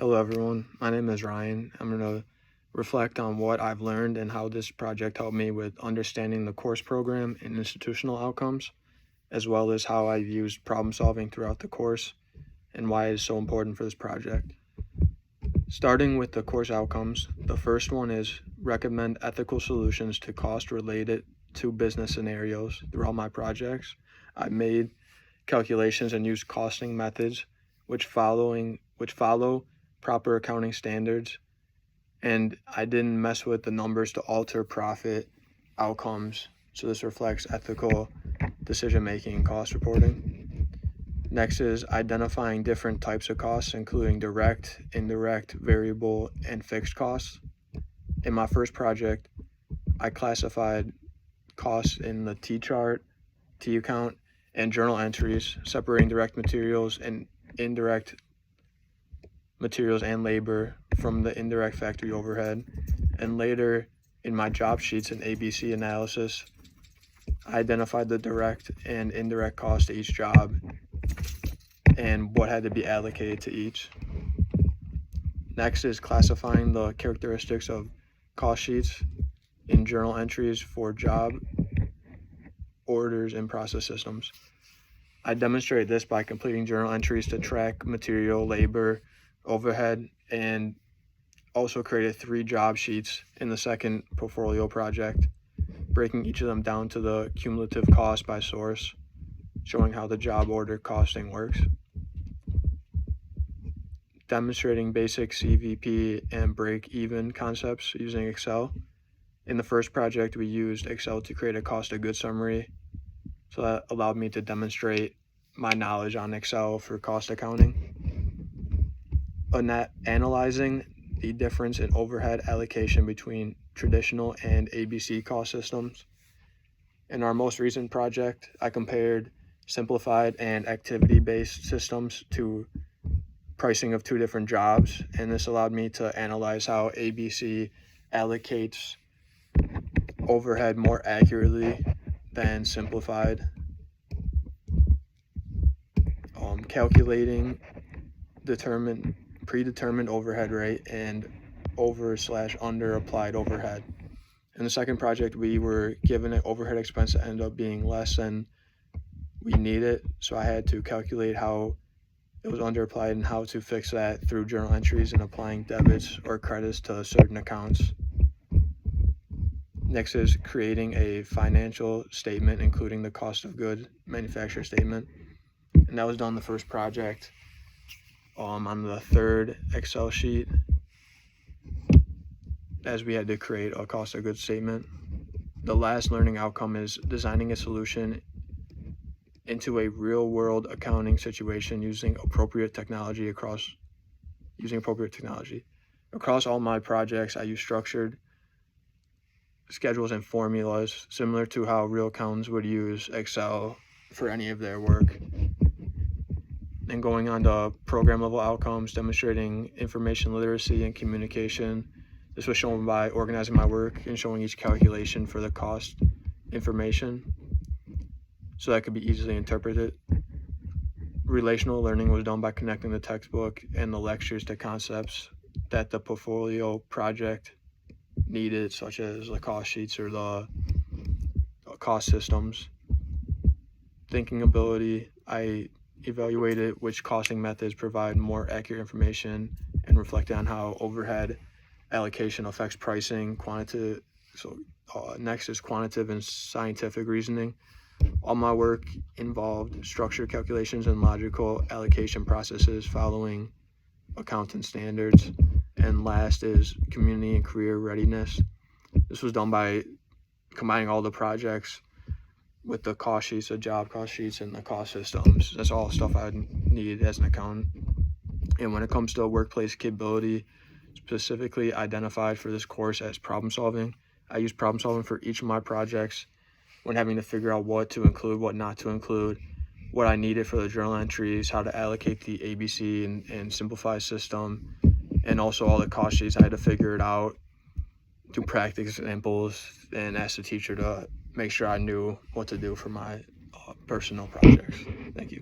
Hello everyone, my name is Ryan. I'm going to reflect on what I've learned and how this project helped me with understanding the course program and institutional outcomes, as well as how I've used problem solving throughout the course and why it is so important for this project. Starting with the course outcomes, the first one is recommend ethical solutions to cost related to business scenarios. Throughout my projects, I made calculations and used costing methods which follow proper accounting standards, and I didn't mess with the numbers to alter profit outcomes. So this reflects ethical decision making and cost reporting. Next is identifying different types of costs, including direct, indirect, variable, and fixed costs. In my first project, I classified costs in the T chart, T account, and journal entries, separating direct materials and indirect materials and labor from the indirect factory overhead. And later in my job sheets and ABC analysis, I identified the direct and indirect cost to each job and what had to be allocated to each. Next is classifying the characteristics of cost sheets in journal entries for job, orders, and process systems. I demonstrate this by completing journal entries to track material, labor, overhead, and also created 3 job sheets in the second portfolio project, breaking each of them down to the cumulative cost by source, showing how the job order costing works. Demonstrating basic CVP and break-even concepts using Excel. In the first project, we used Excel to create a cost of goods summary, so that allowed me to demonstrate my knowledge on Excel for cost accounting. Analyzing the difference in overhead allocation between traditional and ABC cost systems. In our most recent project, I compared simplified and activity-based systems to pricing of 2 different jobs, and this allowed me to analyze how ABC allocates overhead more accurately than simplified. Calculating predetermined overhead rate and over/under applied overhead. In the second project, we were given an overhead expense that ended up being less than we needed, so I had to calculate how it was under applied and how to fix that through journal entries and applying debits or credits to certain accounts. Next is creating a financial statement, including the cost of goods manufacturer statement, and that was done the first project. On the third Excel sheet, as we had to create a cost of goods statement. The last learning outcome is designing a solution into a real-world accounting situation using appropriate technology. Across all my projects, I use structured schedules and formulas similar to how real accountants would use Excel for any of their work. And going on to program level outcomes, demonstrating information literacy and communication. This was shown by organizing my work and showing each calculation for the cost information so that could be easily interpreted. Relational learning was done by connecting the textbook and the lectures to concepts that the portfolio project needed, such as the cost sheets or the cost systems. Thinking ability, I evaluated which costing methods provide more accurate information and reflected on how overhead allocation affects pricing. Next is quantitative and scientific reasoning. All my work involved structured calculations and logical allocation processes following accounting standards. And last is community and career readiness. This was done by combining all the projects with the cost sheets, the job cost sheets, and the cost systems. That's all stuff I would need as an accountant. And when it comes to workplace capability, specifically identified for this course as problem solving, I use problem solving for each of my projects when having to figure out what to include, what not to include, what I needed for the journal entries, how to allocate the ABC and simplify system, and also all the cost sheets. I had to figure it out, do practice examples, and ask the teacher to make sure I knew what to do for my personal projects. Thank you.